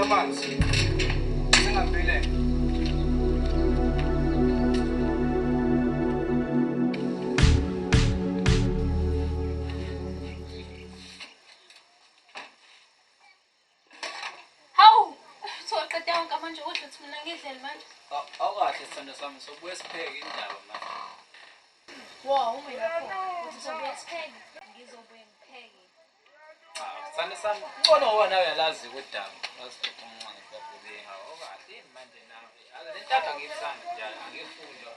ngicela amanzi. Singambile. Hawu, soqeda yonke manje udla uthi mina ngidlele manje. Awukahle sithando sami sobuye sipheke indaba manje. Wow, uma lapho. Uthi sobuye sipheke. Ngizobuye ngipheke. Sithando sami, ubona ngoba nawe uyalazi kodaba. Wasiphethe umncane kwabheke ngawo. Awukahle yini manje nawe? Le ntatha ngiyithanda njalo, angifunda.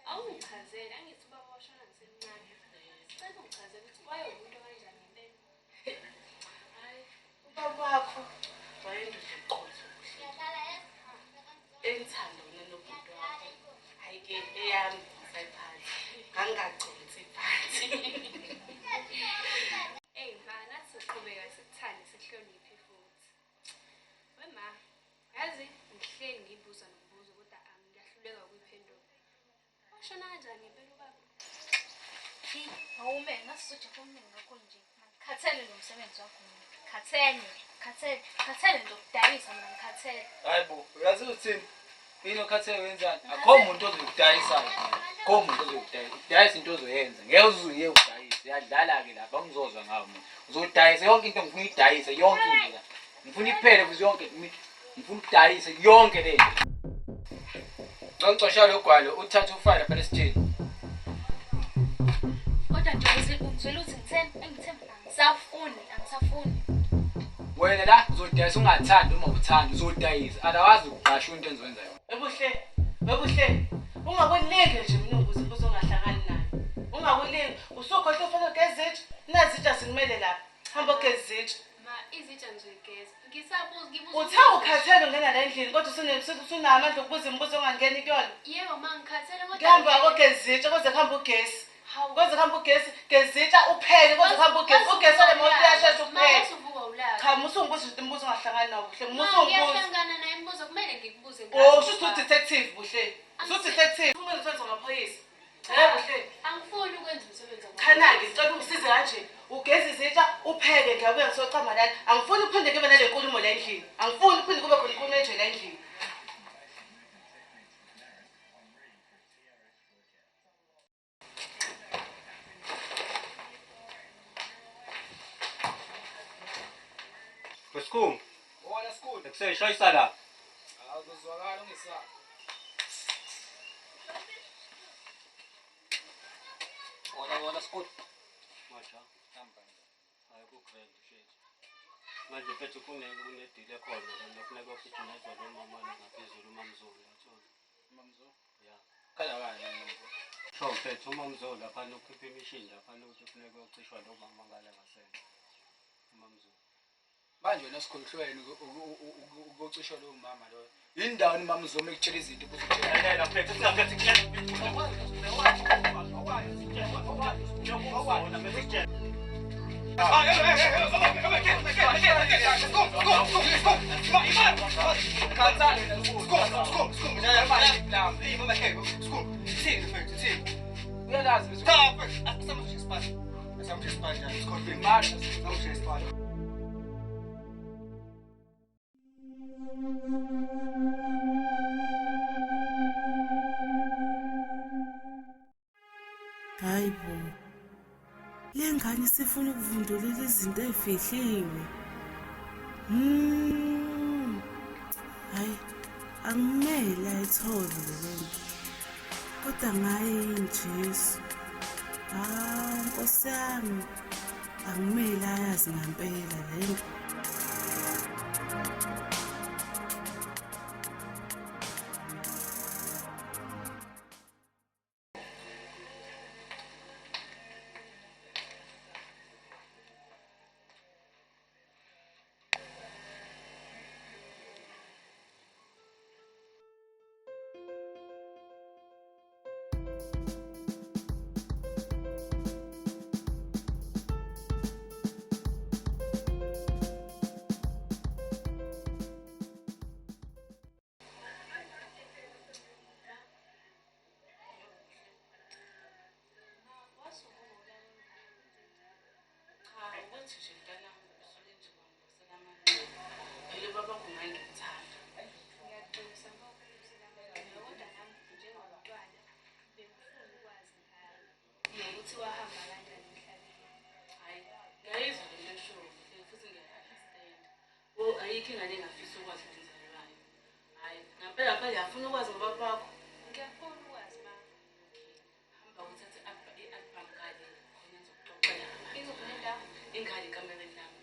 Awungichazele angithi ubaba washona ngisemncane. Sicela ungichazele ukuthi wayemuntu kanjani impela. Hayi, ubaba wakho wayendoda eqotho kuhle. Engithanda wena nobhuti wakho. Hayi ke eyami sayiphathi. Ngangagcotsi phansi. Hey ma, nathi siqhubeka sikuthande sihloniphe futhi. Wema, yazi ngihleli ngibuza nombuzo kodwa ngiyahluleka ukuyiphendula. Washona kanjani impela ubaba? Awume, nasizoja kumina ngakho nje. Ngikhathele lo msebenzi wakho mina. Khathele nje ukudayisa mina ngikhathele. Hayibo, uyazi uthini? Yini okhathele wenzani? Akho umuntu ozokudayisayo. Akho umuntu ozokudayisa. Udayisa into ozoyenza. Ngeke uzuye udayise. Uyadlala ke lapha ngizozwa ngawo mina. Uzodayisa yonke into ngifuna idayise yonke into la. Ngifuna iphele kuze yonke ngifuna ukudayisa yonke le nto. Ngicosha lo gwalo uthatha ufile lapha esitsheni. Kodwa nje uzwela uthi ngithemba angisafuni. Wena la uzodayisa ungathandi uma uthanda uzodayisa. Alawazi ukuqasha into enizwenzayo. Webuhle. Ungakulinge nje mina ukuze ungahlangani naye. Ungakulinge. Usukhohle ufuna ugezitshe. Nazitsha sinimele lapha. Hamba ugezitshe. Ma, izitsha nje igezi. Ngibuza. Utha ukhathele ungena la endlini kodwa usunamandla okubuza imibuzo ongangeni kuyona. Yebo ma, ngikhathele kodwa. Ngihamba kokugezitshe koze kuhamba ugesi. Koze kuhamba ugesi, gezitsha uphele koze kuhamba ugesi. Ugesi le moto yashesha ukuphela. Usuvuka ulala. Cha, musungibuza imibuzo ongahlangani nawo buhle. Ngiyahlangana naye imibuzo kumele ngikubuze ngayo. Oh, usho detective buhle. Usho detective. Uma ngithola ngamaphoyisa. Buhle. Angifuni ukwenza umsebenzi wakho. Khana ke ngicela ungisize kanje. Ugezi izitsha uphele ngiyabuya ngisocama lana. Angifuni uphinde kube nale nkulumo la endlini. Angifuni uphinde kube khona inkulumo enje la endlini. Skum. Wona school. Ekuseshayisa la. Akuzwakala ungisaba. Wona school. Masha. Ayikugcwele shit. Manje phethe kunedile khona nokufuneka ukuthi unezwa lo mama ngaphezulu uMamzulu yathola. Mamzo. Yeah. Kanjani manje? So phethe uMamzulu lapha nokukhipha imishini lapha ukuthi kufuneka ucishwa lo mama ngale ngasene. uMamzulu. Manje wena sikhohlweni ukucishwa lo mama lo. Yindawo uMamzo ekutshela izinto ubuzitshela. Hayi la phethe singaphethe kuyena. Hayibo. Le ngane sifuna ukuvundulela izinto ezifihliwe. Hayi, angimele ayithole le nto. Kodwa ngaye injesu. Nkosi yami. Angimele ayazi ngempela le nto. uthi nje mntanami usuke nje wambusela amanqeba. Phela baba kungangithanda. Ngiyaxolisa uma ukubusela amanqeba kodwa nami njengomntwana bengifuna ukwazi ngayo nokuthi wahamba kanjani emhlabeni. Hhayi, ngiyayizwa le nto eshoyo futhi ngiya-understand. Ayikho ingane engafisa ukwazi ngomzalwayo. Hhayi, ngempela phela ngiyafuna ukwazi ngobaba wakho. Ngiyafuna ukwazi ma. Hamba uthathe i-album ngale khona nizokuxoxela ngayo. Izokho nendawo? Ingane ekamereni lami.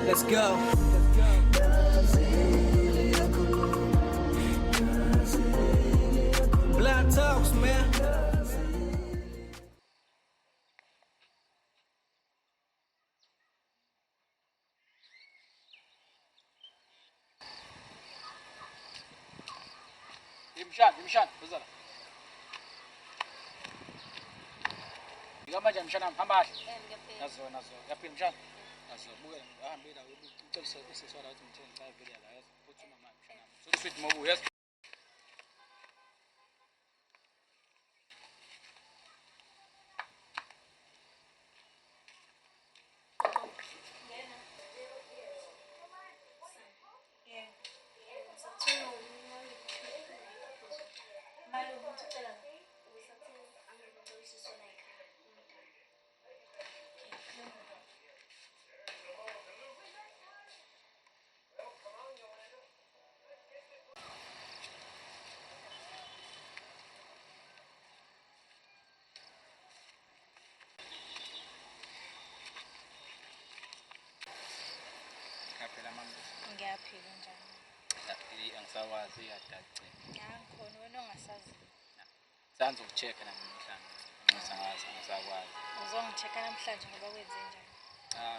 Let's go. Black talks, man. Imshan, uzala. Ngamanje mshana hamba kahle. Nazo. Yaphila mshana. Nazo buke ahambe la ucebisa isiswala ukuthi ngithenge cha vele la yazi. Uthuma manje mshana. So sweet mobu yazi. phela mama. Ngiyaphila njani? Yaphila angisakwazi iyadaci. Ngikhona wena ongasazi. Sanze ukucheck namhlanje. Ngisangazi angisakwazi. Uzongichecka namhlanje ngoba kwenze njani?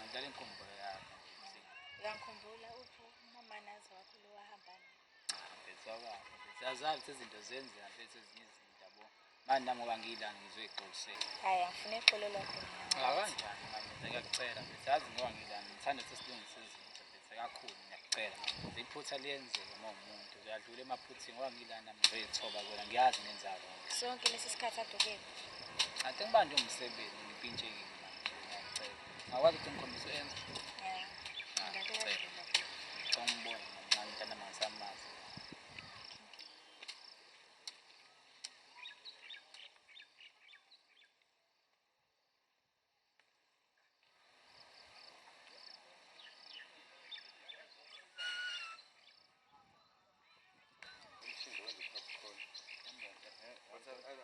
Ngidlala inkumbulo yakho. Uyangikhumbula uphi umama nazi wakho lo wahamba naye? Betswaba. Siyazazi izinto zenzeka mfethu ezinye izinto yabo. Manje nami ngoba ngiyilana ngizoyixolisela. Hayi angifune ixolo lakho mina. Kanjani manje ngiyakucela mfethu yazi ngoba ngiyilana ngithanda sesilungise izinto mfethu kakhulu ngiyakucela. Iphutha liyenzeke uma umuntu uyadlula emaphuthini ngoba ngiyilana ngizoyithoba kuwena ngiyazi nenzalo. Sonke lesi sikhathi adokeke. Kanti ngibanje umsebenzi ngipintshekile manje ngiyacela. Ngakwazi ukuthi ngikhombise enze. Ngibona manje ngithanda mangisamazi.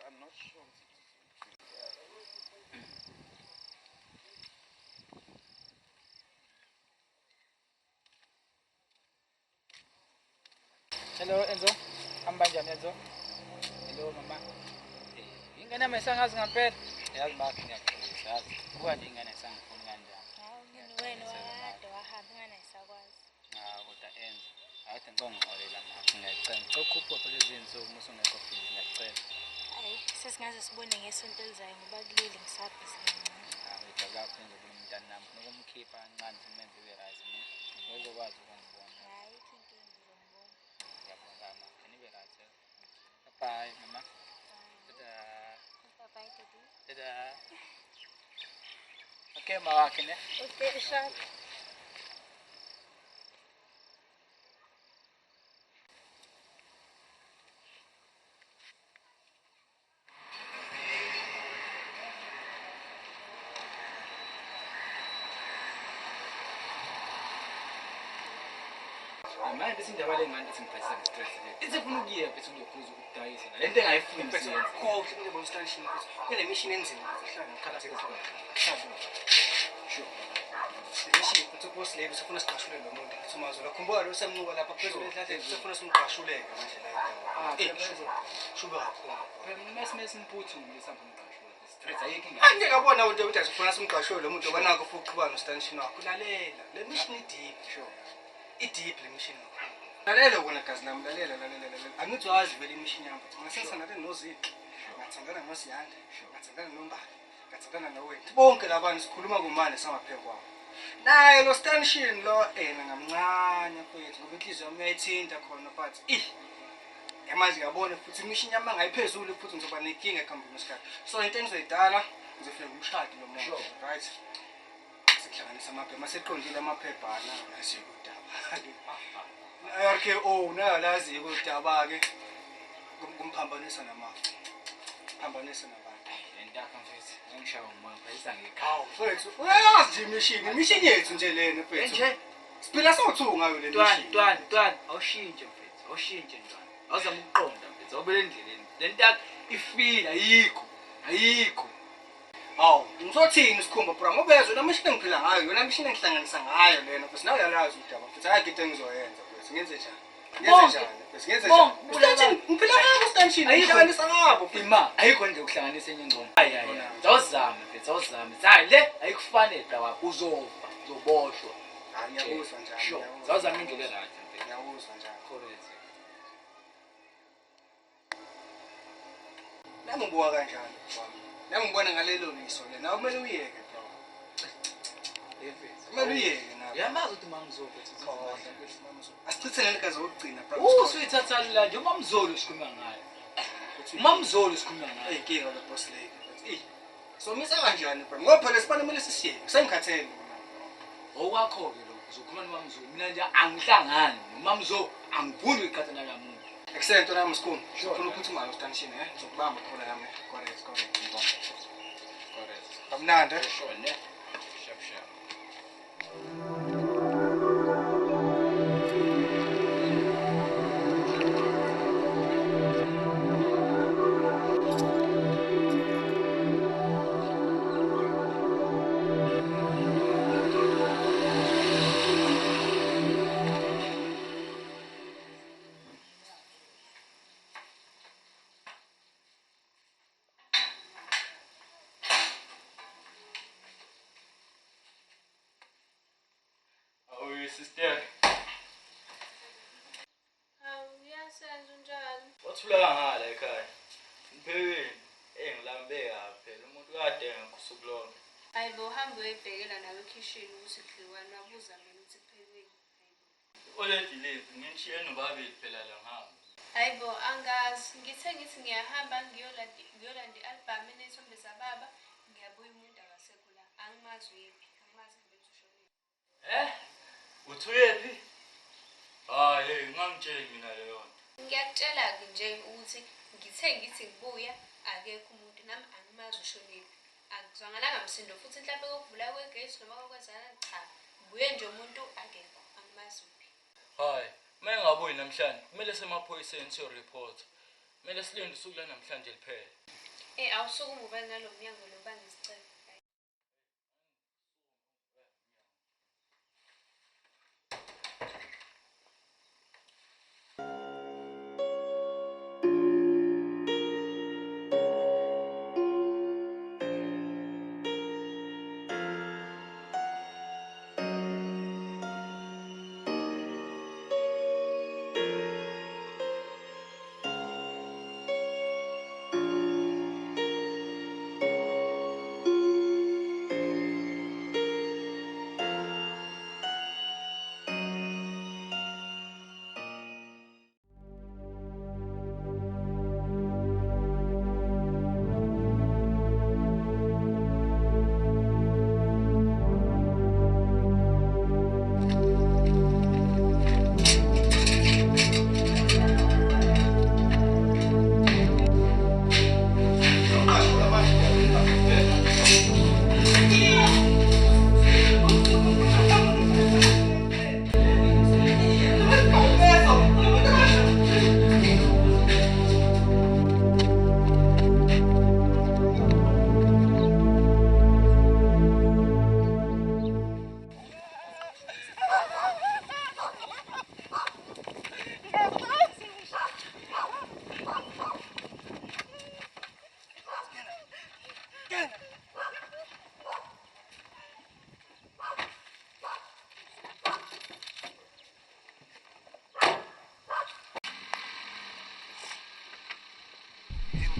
I'm not sure. Hello Enzo. Kanjani Enzo? Hello mama. Ingane yami esangazi ngempela. Yazi mama ngiyaxolisa yazi. Kuba nje ingane esangifuni kanjani. Hawu mina wena wade wahamba ingane ayisakwazi. Kodwa Enzo. Akade ngizongixolela mama ngiyacela. Ngicela phela izinsuku uma usungekho phila ngiyacela. Hayi sesingaze sibone ngesonto elizayo ngoba kuleli ngisabhizi kancane. Ijabula kakhulu ngokubona umntana nami. Nokumkhipha kancane simenze ube right mina. Ngizokwazi ukungibona. Hayi inkinga ngizombona. Ngiyabonga mama. Kanibe right. Bye mama. Tada. Bye daddy. Tada. Okay mawakhe ne. Okay sharp. Manje bese indaba le ngani ngiphethe ngestress. Isifuna ukuyiya bese ngiyokhuza ukudayisa. Le nto engayifuni msebenzi. Khohle ukubona stanishini ukuthi kule mission enzima ukuhlala ngikhala sekuthola. Sure. Mission ukuthi boss lady usifuna siqashule lo muntu ukuthi umazwe lakhumbula lo semnuka lapha phezulu ehlatheni usifuna simqashuleke manje la. Shuba kakhulu. Mesi mphuthume lesamba ngqashula. Stress ayikho inga. Angikabona into ukuthi asifuna simqashule lo muntu obanako futhi uqhubana nostanishini wakho. Lalela. Le mission deep. Sure. Deep le mission. Lalela wona gazi nami lalela. Angizwazi vele imission yami but ngasesa nale noziqi. Ngathangana noSiyanda, ngathangana noMbali, ngathangana noWethu. Bonke labantu sikhuluma kumanje sangapheka kwabo. Naye lo stanishini lo ngamncane mfethu ngoba inhliziyo yami uyayithinta khona but yamanje ngiyabona futhi imission yami angayiphezulu futhi ngizoba nenkinga ekuhambeni kwesikhathi. So into engizoyidala ngizofika ngumshadi lo muntu, right? Sikuhlanganisa amaphepha maseqondile amaphepha RKO nalazi ukudaba ke kumphambanisa namafu. Phambanisa nabantu. Lentaka mfethu ngishaya umoya phayisa ngekhaya. Mfethu uyazi nje imission yethu nje lena mfethu. Nje siphila sawuthu ngayo le mission. Ntwana awushintshe mfethu awushintshe ntwana. Awuzama ukuqonda mfethu awubele endleleni. Lentaka ifila ayikho. Hawu ngizothini isikhumba bro ngobezwe la mission engiphila ngayo yona mission engihlanganisa ngayo lena mfethu nawe uyalazi udaba mfethu ayikho engizoyenza mfethu ngenze njani. Ngiyenze njani? Ngiphila ngabo stanishini ayihlanganisa ngabo ima ayikho nje ukuhlanganisa enye ingoma. Hayi zawuzama mfethu zawuzama. Hayi le ayikufanele dawa uzofa uzoboshwa. Ngiyabuzwa njani. Zawuzama indlela right mfethu. Ngiyabuzwa njani. Correct. Nami ngibuka kanjani baba. Nami ngibona ngalelo liso lena awumele uyeke bro. Kumele uyeke nawe. Uyamazi ukuthi mamzolo futhi asichithele nikazi wokugcina bro. Usuyithatha la nje umamzolo sikhuluma ngayo. Umamzolo sikhuluma ngayo. Eyinkinga lo boss lady. So misa kanjani bro? Ngoba phela sibane kumele sisiyeke. Sengikhathele mina. Okwakho ke lo uzokhuluma nomamzolo. Mina nje angihlangani nomamzolo angifuni ukukhathana namuntu. Excellent nami msikhulu. Ngifuna ukuthi malo stanishini ngizokubamba khona yami. Correct. Kamnandi. Sure ne. Sharp. sister. Hawu uyasenza unjani? Wathula ngala ekhaya. Ngiphekeni. Ngilambe yaphi phela umuntu kade ngikusuku lonke. Hayibo uhambe uyibhekela nawe ekhishini ukuthi kudliwane wabuza mina ukuthi kuphekweni. Already late ngishiye nobabili phela la ngihamba. Hayibo angazi ngithi ngiyahamba ngiyolanda i-album enezithombe zababa ngiyabuya umuntu akasekho la angimazi uyephi angimazi ngibethi ushonile. Uthuyephi? Hayi ngangitshela mina leyo nto. Ngiyakutshela-ke nje ukuthi ngithi ngibuya akekho umuntu nami angimazi ushonile. Akuzwangalanga msindo futhi mhlawumbe kokuvula kwegesi noma kokwenzana cha. Buye nje umuntu akekho angimazi uphi. Hayi, mengabuyi namhlanje kumele semaphoyiseni siyo report. Kumele silinde usuku la namhlanje liphela. Awusuke umuva ngalo mnyango lo bangisicela.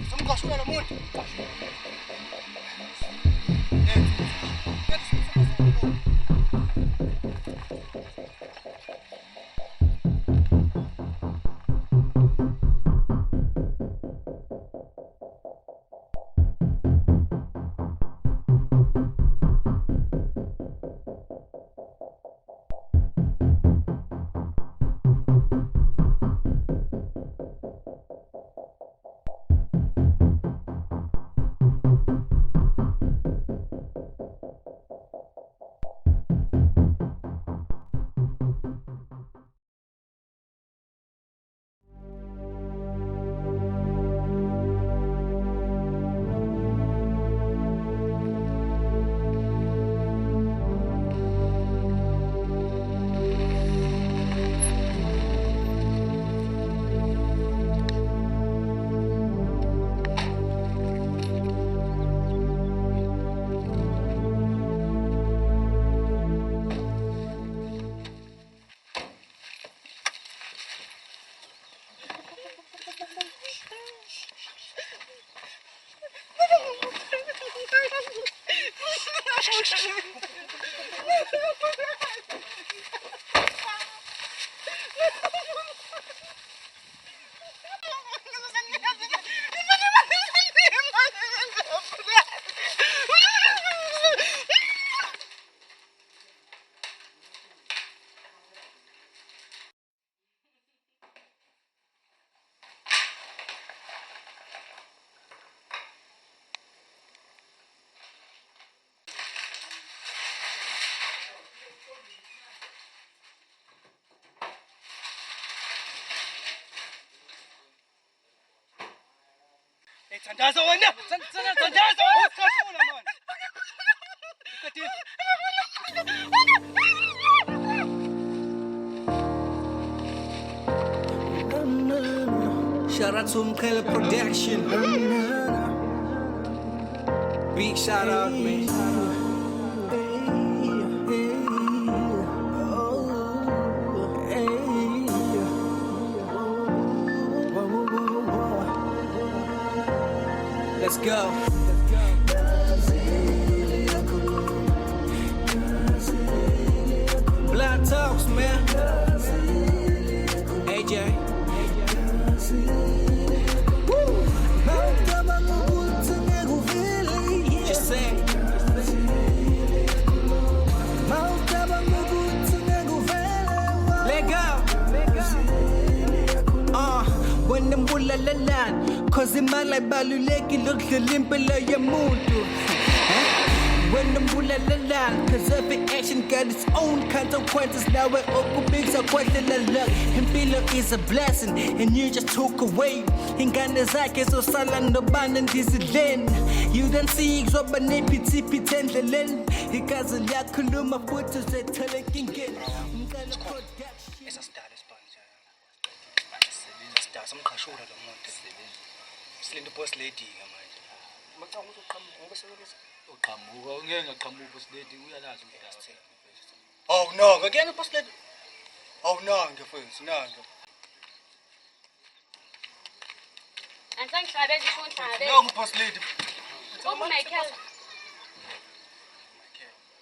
Somgashula lo muntu. Tandaza wena, tandaza wena, khashula man. Katif. Shout out to Mkele Production. Big shout out, man. go. Blind talks, man. AJ. Just say. Let go. When the mula lalan, cause imali balulekile ukudlula impilo yomuntu. When the mula lalan, cause every action got its own consequences. Now we're all big, so question the luck. Impilo is a blessing, and you just took away. Ingane zakhe zosala nobani ndizidleni. You don't see izoba nephithiphithi endleleni. Igazi liyakhuluma futhi uzethele enkingeni. Umcela production. Esasidala isibanje. Sidala samqashula lo muntu. Silinde boss lady ke manje. Macanga uzoqhamuka ngoba sekolisa. Uqhamuka, ngeke ngaqhamuka boss lady uyalazi udaba. Oh no, ngeke boss lady. Oh no, ngefowethu, nanga. Angisangihlabezi shonhlabezi. No, boss lady. Michael.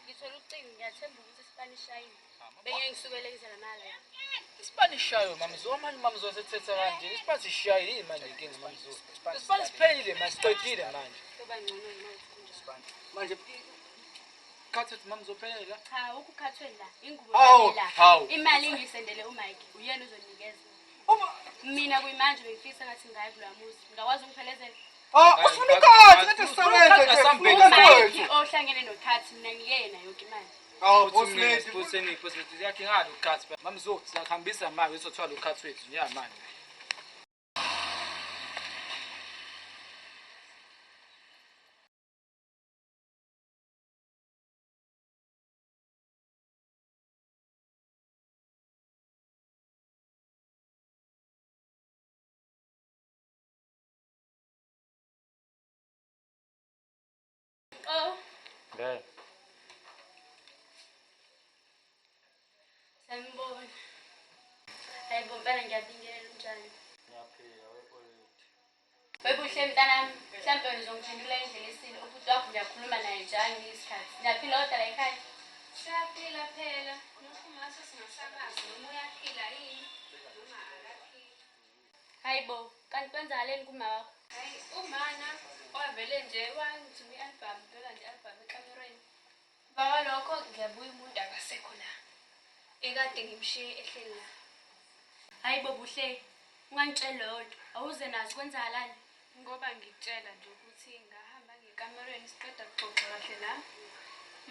Ngithola ucingo ngiyathemba ukuthi Spanish shayini. Benge ngisukele ngizela mali. Spanish shayo mamzo manje mamzo sethetha kanje. Spanish shayo yini manje inkinga mamzo. Spanish phelile manje siqedile manje. Kuba ngcono imali Spanish. Manje khathi mamzo phelela. Cha ukukhathwe la ingubo Hawu, la. hawu. Imali ngisendele uMike. Uyena uzonikeza. Mina kuyimanje bengifisa ngathi ngayi kula muzi. Ngakwazi ukuphelezela. Ufuna ukhathi ngathi sisebenza Mike ohlangene noKhathi mina ngiyena yonke imali. boss lady. Boss lady yakhe ngalo ukhathi. Mamzo siyakhambisa manje uzothwala ukhathi wethu nya manje. Oh, Ngeke. sembona. Hayibo mpela ngiyabingelela unjani? Ngiyaphila wepoliti. Webuhle mntanami, mhlawumbe ngizongijindula indlela esile ukuthi wakho ngiyakhuluma naye njalo ngesikhathi. Ngiyaphila kodwa la ekhaya. Siyaphila phela. Nokumase singasakazi noma uyaphila yini? Noma akaphili. Hayibo, kanti kwenzakaleni kuma wakho? Hayi, umana wavele nje wangithuma i-album, phela nje i-album ekamerweni. Baba lokho ngiyabuya umuntu akasekho la. Ekade ngimshiye ehleli la. Hayibo buhle, ungangitshela lodwa. Awuze nazi kwenzakalani? Ngoba ngikutshela nje ukuthi ngahamba ngekamerweni siqeda kuxoxa kahle la.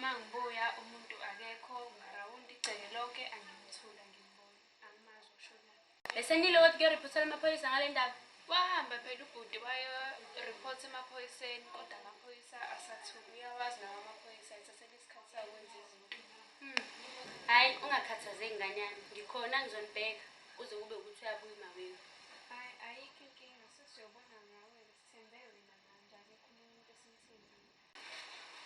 Mangibuya umuntu akekho, ngarawundi igceke lonke angimthula ngimbona. Angimazi ushona. Bese nilokho ke-reportela amaphoyisa ngale ndaba. Wahamba phela ubhuti waya-report emaphoyiseni kodwa amaphoyisa asathuka. Uyawazi nawo amaphoyisa ethathele isikhathi sawo ukwenza izinto. Hayi ungakhathazeki nganyana. Ngikhona ngizonibheka kuze kube ukuthi uyabuya umawewe. Hayi ayikho inkinga sesiyobona ngawe sithembe wena manje akekho umuntu esimthembile.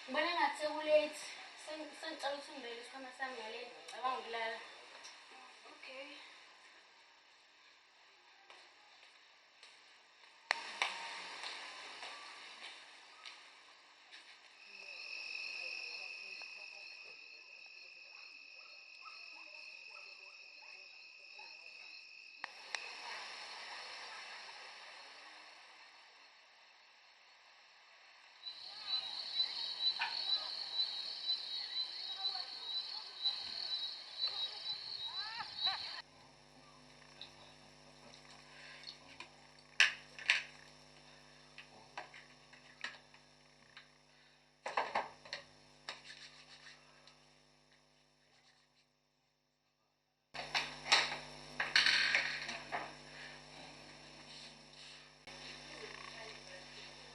Ngibona ngathi sekulate. Sengicela ukuthi ungibele isikhwama sami ngale. Cabanga ukulala. Okay.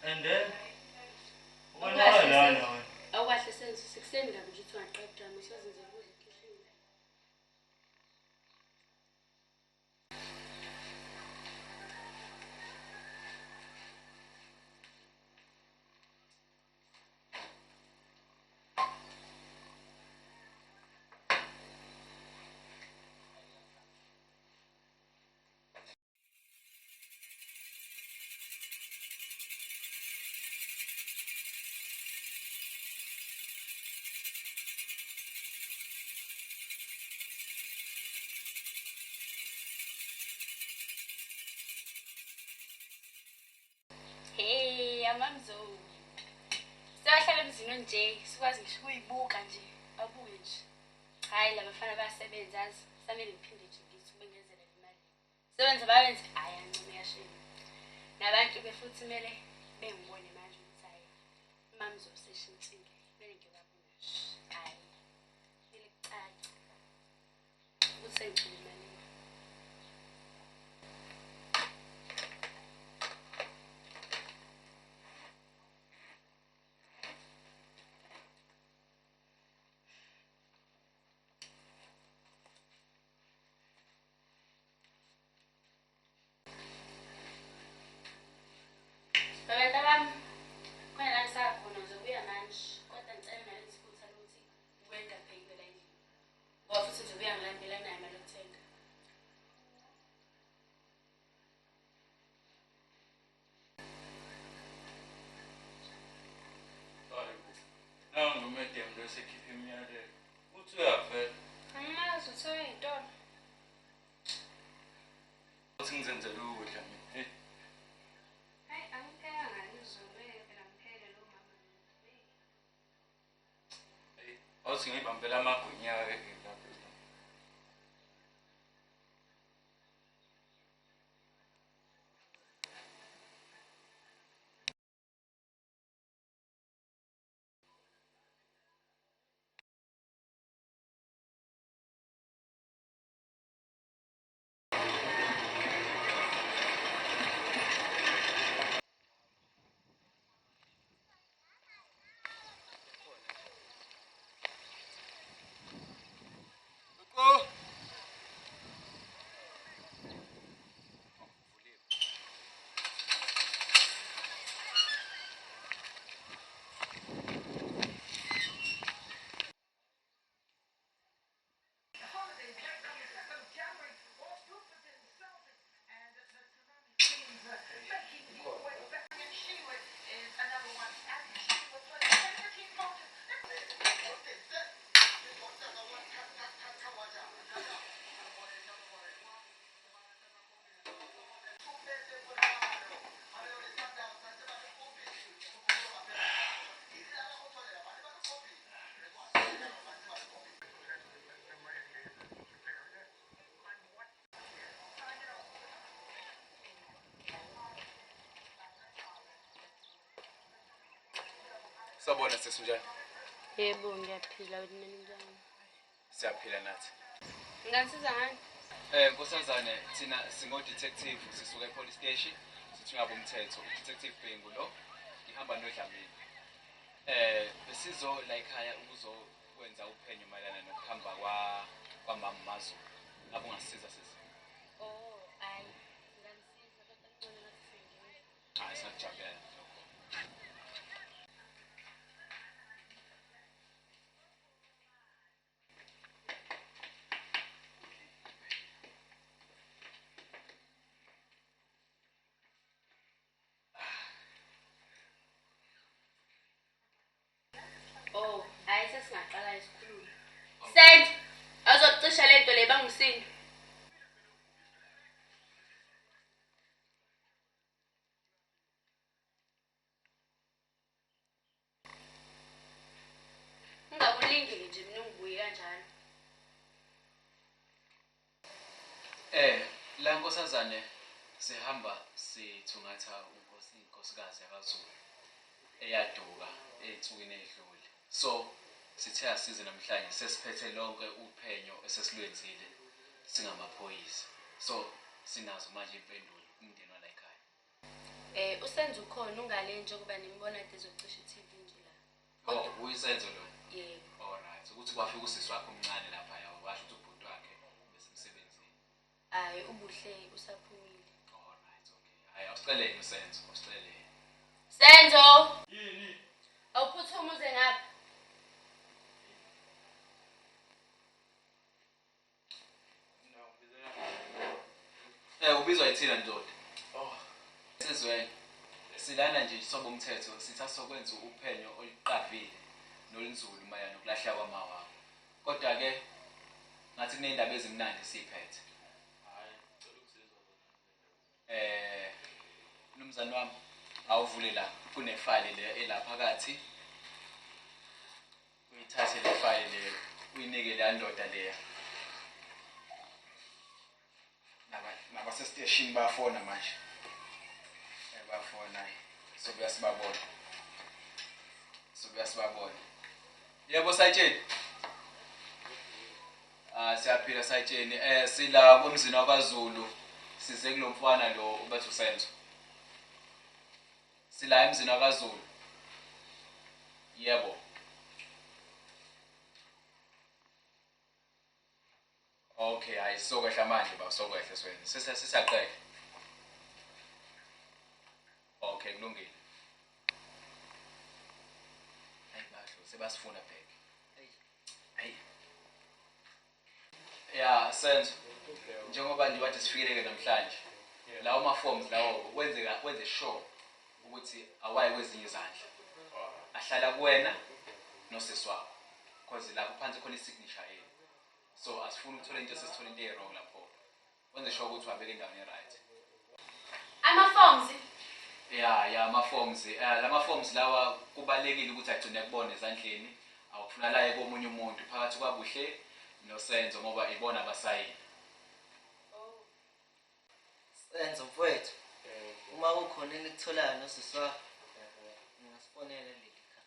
And then ubonakala lana. Awukahle senze sekuseni ngabe nje uthi ungaqeda usazenze ukudla ekhihlweni. Mamzo. Siyahlala emzini nje, sikwazi ngisho ukuyibuka nje, abuke nje. Hayi labafana basebenza azi, samele ngiphinde nje ngithi ubengenzela imali. Sebenza bayenze ayancane yashini. Nabantu befuthi kumele bengibone manje ukuthi hayi Mamzo seshintshile. Kumele ngiyababona. Hayi. Kumele kucace. Usengcile imali. Abantu bami khona la ngisakhona ngizobuya manje kodwa ngicela nale isiphutha lokuthi ukwenda pheyile la endlini ngoba futhi ngizobuya ngilandela naye imali yokuthenga. Nangu umedem lo esekhipha imiyalelo. Uthi uyavela. Angimazi uthola iy'tolo. Uthi ngizenzele ukudla mina. Hayi angipheka ngani uzobe phela ngiphele lo mama. Awuthi ngiyibambela amagwinya-ke lapho. Sabona sesinjani? Yebo ngiyaphila wena njani? Siyaphila nathi. Nginganisiza ngani? Nkosazane thina singo-detective sisuka e-police station sithi ngabe umthetho detective Bhengu lo ngihamba nodlamini. Besizo la ekhaya ukuzokwenza uphenyo mayelana nokuhamba kwamama Mazulu. Ngabe ungasiza sisi? Oh, hayi. Nginganisiza kodwa ngibona ngathi sengiyona. Hayi siyakujabulela. Oh, hayi sesingaqala isikhulumo. Send azocisha lento le bangumsindo. Ungakulingi nje mina ungibuye kanjalo. La nkosazane sihamba sithungatha inkosikazi yakaZulu eyaduka ey'nsukwini ey'dlule. So sithe asize namhlanje sesiphethe lonke uphenyo esesilwenzile singamaphoyisa. So sinazo manje impendulo umndeni wala ekhaya. Usenza ukhona ungale nje kuba nimbona kade ezocisha i-TV nje la. Oh, uyisenzo lo. Yebo. Alright. Ukuthi kwafika usisi wakho omncane lapha yawo washo ukuthi ubhuti wakhe besemsebenzini. Hayi ubuhle usaphumile. Alright, okay. Hayi awusiceleni usenzo, awusiceleni. Senzo. Yini? Awuphuthuma uze ngapha. Ubizwa yithina ndoda. Oh. Sezweni. Silana nje sobo umthetho sithi asokwenza uphenyo oluqavile nolunzulu mayana nokulahla kwamawa. Kodwa ke ngathi kunendaba ezimnandi siphethe. Hayi, ngicela ukusizwa bona. Mnumzane wami, awuvule la kunefile le elapha phakathi uyithathe le file le uyinike le ndoda leya nabase station bayafona manje bayafona so buyasibabona yebo sayitsheni siyaphila sayitsheni sila komzini wakwaZulu size kulomfana lo ubathu Senzo sila emzini wakwaZulu yebo okay hayi sokwehla manje sokwehla siwenze sisaqela okay kulungile hayi bahlo sebasifuna bheke hayi ya Senzo njengoba nje wathi sifikele namhlanje lawo ma forms lawo wenze sure ukuthi awayi kwezinye izandla ahlala kuwena nosisi wakho because lapho phansi khona isignature yenu so asifuni ukuthola into sesithola into wrong lapho wenze sure ukuthi wabeka endaweni right Ama-forms? ya ama-forms lama forms lawa kubalekile ukuthi agcine kubona ezandleni awufuna la komunye umuntu phakathi kwabuhle noSenzo ngoba ibona abasayini Senzo mfowethu uma kukhona enikutholayo nosisi wakho ngasifonela leli khaya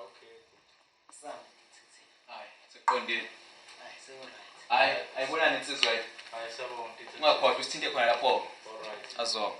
Okay. sami hayi siqondile hayi sewuright hayi ayibonani insizwa yini Hayi siyabonga mfethu. ungakhohlwa usithinte khona lapho Alright. azonga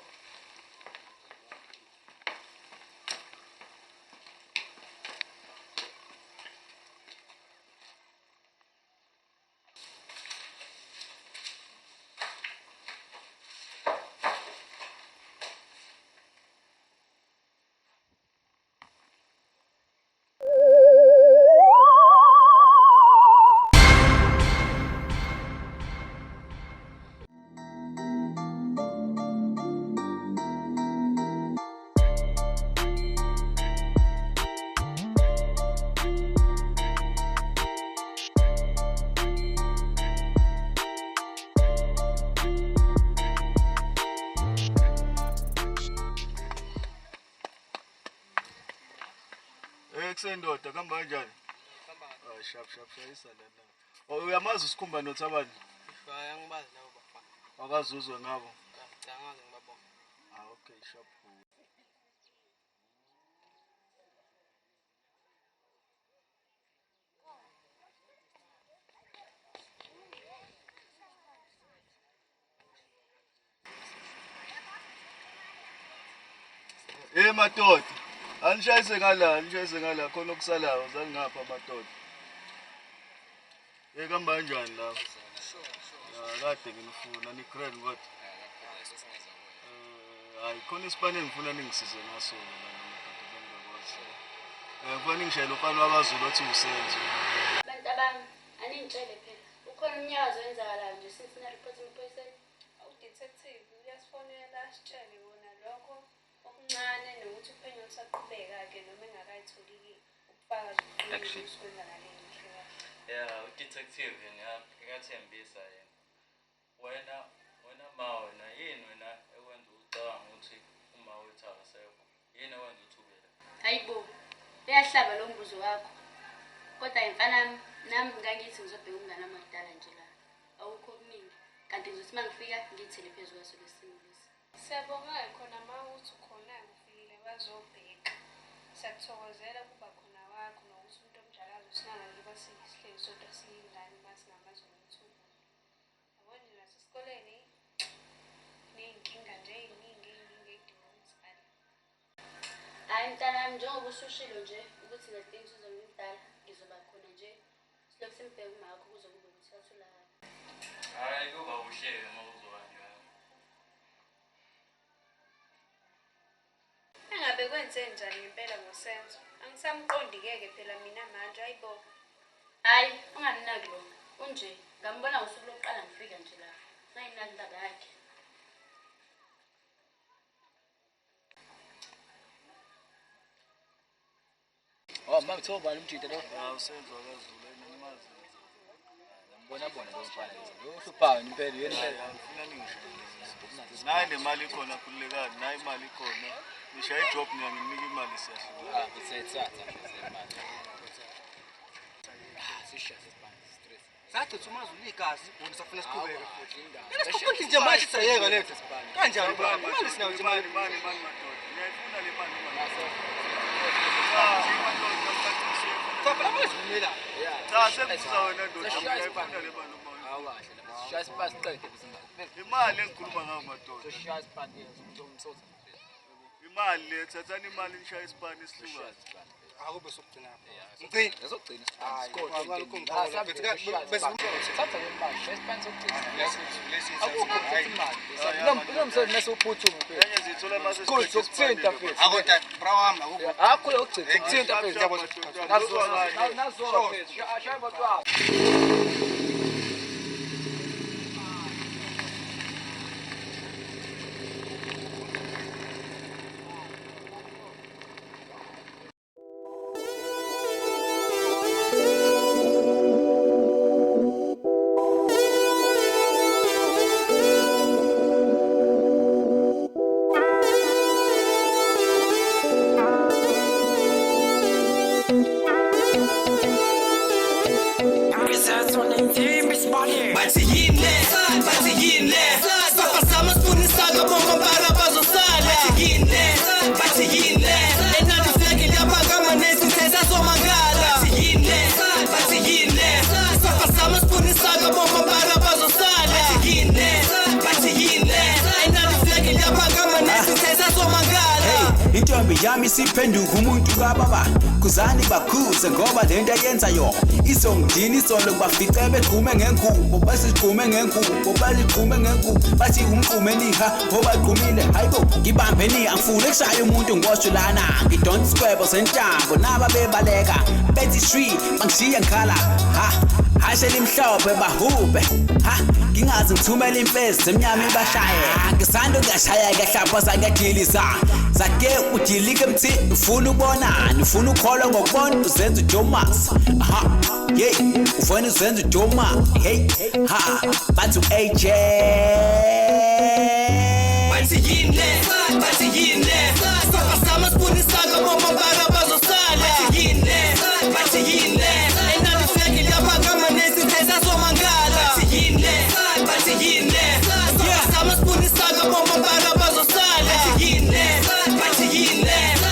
Kusendoda kuhamba kanjani? Shap shayisa lana. Uyamazi usikhumba nothabani? Hayi angibazi labo bafana. Wakazuzwe ngabo. Cha angazi ngibabona. Okay, shap. Madoda. Anishayise ngala khona okusalayo zange ngapha madoda. Kuhamba kanjani la? Kade ngifuna ni grand kodwa. Hayi khona isipane ngifuna ningisize ngaso lana madoda bengakwazi. Ngifuna ngishayele ufana wakwaZulu othi uSenzo. Bantu abami, aningitshele phela. Ukhona umnyakazo wenzakalayo nje sifuna report emaphoyiseni. Udetective uyasifonela asitshele wona lokho okuncane nokuthi uphenyo lusaqhubeka-ke noma engakayitholi-ke ubufakazi obuqinile usikwenzakale ngihle kahle. Yeah, udetective ngingathembisa yena. Wena ma wena yini wena ekwenza ucabanga ukuthi uma wethu akasekho. Yini ekwenza uthukela? Hayibo, uyahlaba lo mbuzo wakho. Kodwa imfana nami ngangithi ngizobheka umngane amakudala nje la. Awukho okuningi. Kanti ngizothi mangifika ngithele phezu kwaso lesimo lesi. Siyabonga khona ma uthi ukhona ufikile bazobheka. Siyakuthokozela kuba khona wakho nokuthi umuntu omjalazo singangaluba sihleli sodwa siyingane masingamazi nomthuko. Yabona nje nasesikoleni ney'nkinga nje ey'ningi ey'dinga umzali. Hayi mntanami njengoba usushilo nje ukuthi nezidingo sizomdala ngizoba khona nje. Silokhu simbheka umakho kuze kube ukuthi atholakala. Hayi kuba uhleke uma uzobanjalo. Engabe kwenze njani ngempela ngoSenzo? Angisamqondi-ke phela mina manje hayibo. Hayi, unganinaki lo. Unje, ngambona ngosuku lokuqala ngifika nje la. Ngayinaki indaba yakhe. Oh, mama, uthoba lo mjida lo. Usenzo wakwaZulu eningimazi. Bona lomfana uhluphayo impela yena Ngifuna ningisho. Nayi nemali ikhona khululekani, nayi imali ikhona. Nishaya ijob ngiyanika imali siyahluka. Sithatha imali. Sishaya stress. Sathi umazulu igazi bona safuna siqhubeke futhi. Lesikuthi nje manje sayeka lethu. Kanjani baba? Imali sinayo nje Imali madoda. Ngiyayifuna le mali manje. Sabe amazimela. Cha sekuza wena ndoda ngiyayifuna le mali manje. Awakahle lapha. Sishaya isipasi qede bisimali. Imali engikhuluma ngayo madoda. Sishaya isipasi ngizomsotha. Imali le thathani imali nishaya isipani isihlukayo. Akube sokugcina lapha. Ngicini. Ngizogcina Hayi, isikole. ngalokho ngikholwa. Sithatha le mali, shaya isipani sokugcina. Akukho imali. Nomsebenzi mesuphuthuma phela. Enye zithola mase Good sokuthinta phela. Akona brawami akukho. Akho yokugcina sokuthinta phela. Nazo phela. Shaya batwa. Intombi yami siphenduka umuntu kababa kuzani bakhuze ngoba lento ayenzayo izongidini isolo bafice begqume ngengubo basigqume ngengubo baligqume ngengubo bathi umgqume niha ngoba igqumile hayibo ngibambe ni angifuni ekushaya umuntu ngosho lana ngidonsa iskwebo sentambo naba bebaleka bethi shwi bangishiya ngikhala ha hashe limhlophe bahube ha ngingazi ngithumela imfezi zemnyama ibashaye ngisanda ukuyashaya kahlapha sakadiliza zake udilike mthi ufuna ubonani ufuna ukholwa ngokubona uzenza uJomas aha hey ufuna uzenza uJoma hey ha bathi AJ bathi yini safa sama spuni saka mama bara bazosala bathi yini enani feki lapha kama nesi tesa somangala bathi yini safa sama spuni saka mama bara bazosala bathi yini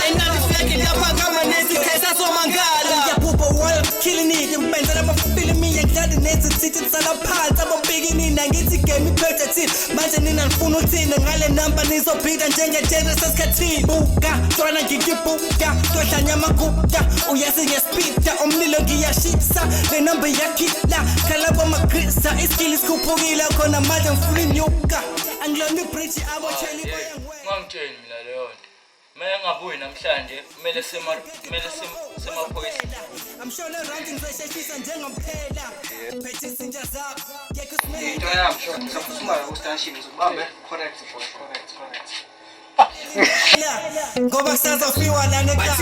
enani feki lapha kama nesi tesa somangala yabubo wall killing it impenzela bafile mina ngidlala nezithithi tsala phansi ababhekini nangithi game iphethe thini manje nina ngifuna uthini ngale number nizophinda njengejene sesikhathini buka twana ngikibuka todlanya amaguga uyazi ngespida umlilo ngiyashisa le number yakhila khala kwamagrisa iskills kupukile khona manje ngifuna inyuka angilona ibridge abotheli bayangwe Ngangitsheni mina leyo nto. Manje ngabuyi namhlanje kumele semaphoyisa. I'm sure the ranking zesheshisa njengomphela phethe izinja zakho yekho smell Into yami short ngisaphuma la kustanshini uzobambe correct ngoba kusazofiwa la nekhaya